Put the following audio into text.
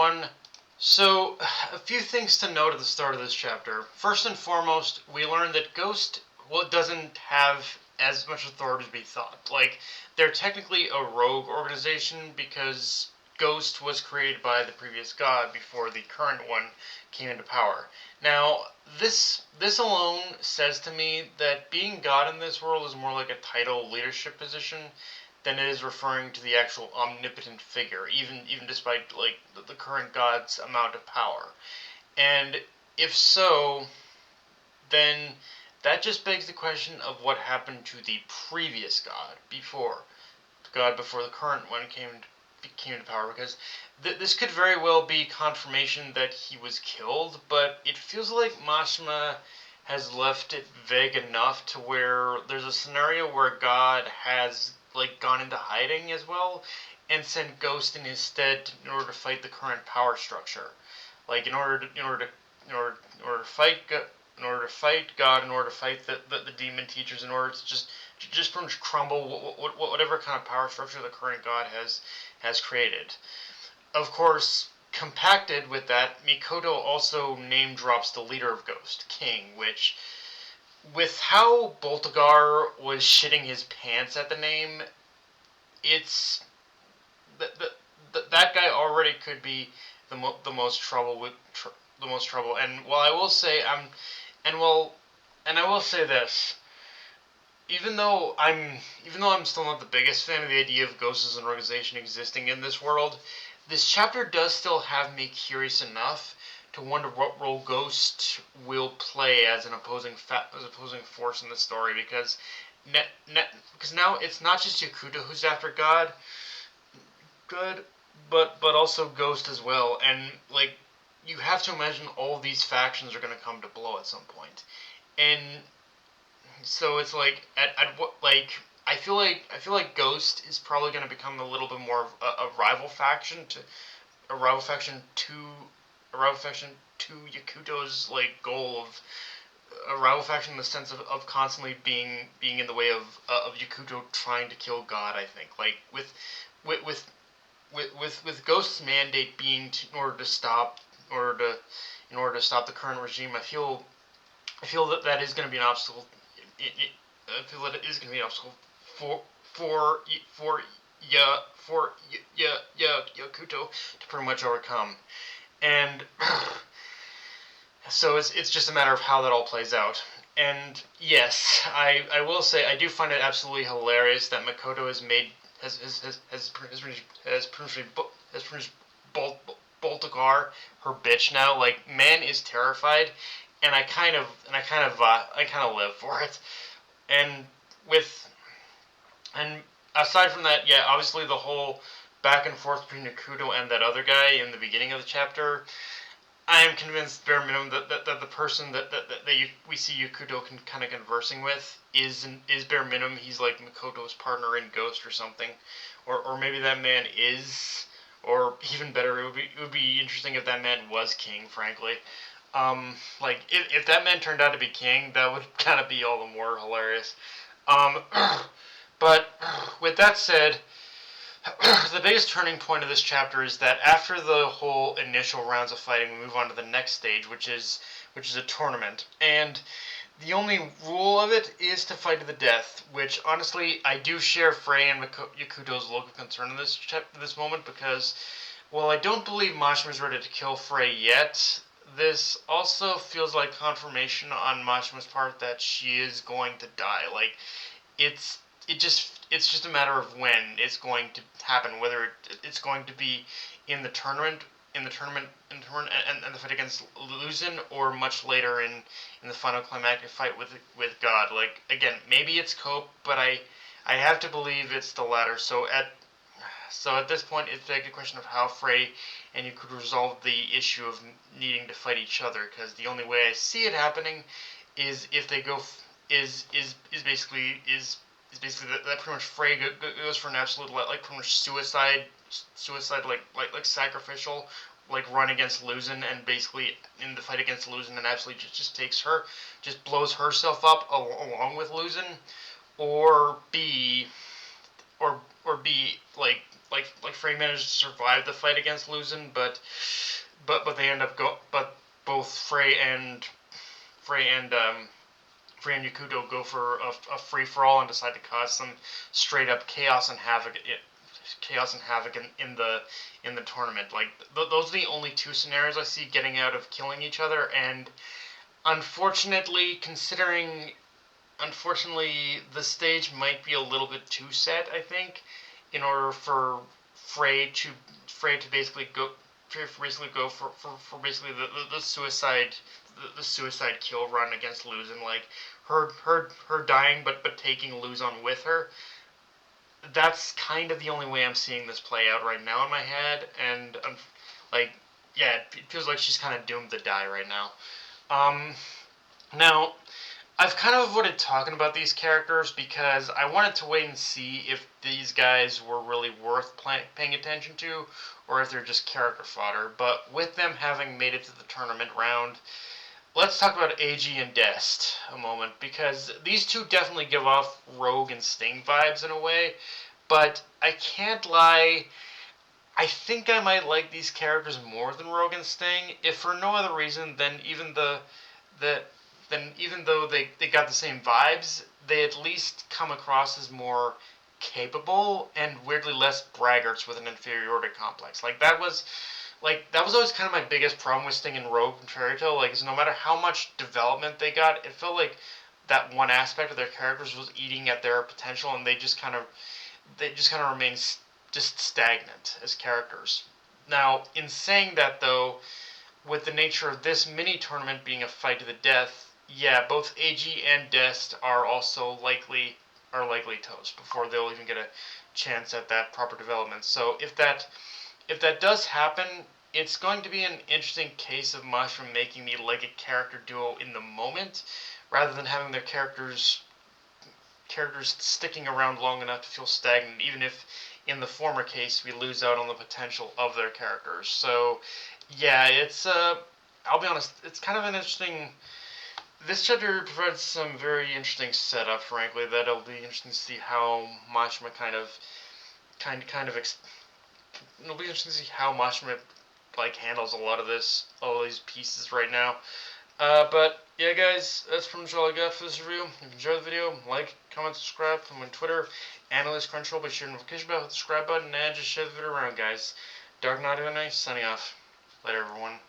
everyone. So, a few things to note at the start of this chapter. First and foremost, we learn that Ghost, doesn't have as much authority as we thought. Like, they're technically a rogue organization because Ghost was created by the previous god before the current one came into power. Now, this alone says to me that being god in this world is more like a title leadership position than it is referring to the actual omnipotent figure, even despite like the current god's amount of power. And if so, then that just begs the question of what happened to the previous god before the current one came into power. Because this could very well be confirmation that he was killed, but it feels like Mashima has left it vague enough to where there's a scenario where God has like gone into hiding as well and sent Ghost in his stead in order to fight the current power structure. Like in order to fight God, in order to fight the demon teachers, in order to just pretty much crumble whatever kind of power structure the current God has created. Of course, compacted with that, Mikoto also name drops the leader of Ghost, King, which, with how Boltagar was shitting his pants at the name, it's that guy already could be the most trouble with the most trouble. And while I will say and I will say this, even though I'm still not the biggest fan of the idea of Ghost as an organization existing in this world, this chapter does still have me curious enough to wonder what role Ghost will play as an opposing force in the story, because now it's not just Yakuto who's after God, good, but also Ghost as well, and like you have to imagine all of these factions are going to come to blow at some point, and so it's like at what like I feel like Ghost is probably going to become a little bit more of a rival faction to a rival faction to a rival faction to Yakuto's like goal of a rival faction in the sense of constantly being in the way of Yakuto trying to kill God. I think like with with with Ghost's mandate being in order to stop the current regime. I feel that that is going to be an obstacle. I feel that it is going to be an obstacle for for Yakuto to pretty much overcome. And so it's just a matter of how that all plays out. And yes, I will say I do find it absolutely hilarious that Makoto has made has pretty much Boltagar her bitch now. Like, man is terrified, and I kind of live for it. And with and aside from that, yeah, obviously the whole back and forth between Nakuto and that other guy in the beginning of the chapter, I am convinced, bare minimum, that the person we see Yakuto kind of conversing with is bare minimum. He's like Makoto's partner in Ghost or something, or maybe that man is, or even better, it would be interesting if that man was King. Frankly, like if that man turned out to be King, that would kind of be all the more hilarious. Um, but with that said, the biggest turning point of this chapter is that after the whole initial rounds of fighting, we move on to the next stage, which is a tournament, and the only rule of it is to fight to the death. Which honestly, I do share Frey and Yakuto's local concern in this moment, because while I don't believe Mashima is ready to kill Frey yet, this also feels like confirmation on Mashima's part that she is going to die. Like, it's it's just a matter of when it's going to happen. Whether it's going to be in the tournament, and the fight against Luzin, or much later in the final climactic fight with God. Like, again, maybe it's Cope, but I have to believe it's the latter. So at this point, it's like a question of how Frey and you could resolve the issue of needing to fight each other. Because the only way I see it happening is if they go is basically that pretty much Frey goes for an absolute like pretty much suicide like sacrificial like run against Luzin, and basically in the fight against Luzin, and absolutely just takes her, just blows herself up along with Luzin, or B or B like Frey managed to survive the fight against Luzin, but they end up but both Frey and Yakuto go for a free for all and decide to cause some straight up chaos and havoc. In the tournament. Like those are the only two scenarios I see getting out of killing each other, and unfortunately, the stage might be a little bit too set. I think, in order for Frey to basically go for basically the suicide kill run against Luzin, like her dying but taking Luzon with her. That's kind of the only way I'm seeing this play out right now in my head, and like, yeah, it feels like she's kind of doomed to die right now. Um, Now, I've kind of avoided talking about these characters because I wanted to wait and see if these guys were really worth paying attention to, or if they're just character fodder. But with them having made it to the tournament round, let's talk about AG and Dest a moment, because these two definitely give off Rogue and Sting vibes in a way, but I can't lie, I think I might like these characters more than Rogue and Sting, if for no other reason than the even though they got the same vibes, they at least come across as more capable and weirdly less braggarts with an inferiority complex. That was always kind of my biggest problem with Sting and Rogue and Fairy Tail. Like, is no matter how much development they got, it felt like that one aspect of their characters was eating at their potential, and they just kind of remain just stagnant as characters. Now, in saying that though, with the nature of this mini tournament being a fight to the death, yeah, both AG and Dest are also likely toast before they'll even get a chance at that proper development. So if that does happen, it's going to be an interesting case of Mushroom making me like a character duo in the moment, rather than having their characters sticking around long enough to feel stagnant, even if in the former case we lose out on the potential of their characters. So yeah, it's I'll be honest, it's kind of an interesting. This chapter provides some very interesting setup, frankly, that it'll be interesting to see how Mashima it'll be interesting to see how Mashima handles all these pieces right now. But yeah, guys, that's pretty much all I got for this review. If you enjoyed the video, like, comment, subscribe. I'm on Twitter, Analyst Crunchyroll, by sharing the notification bell, hit the subscribe button, and just share the video around, guys. Dark Knight of the Night, signing off. Later, everyone.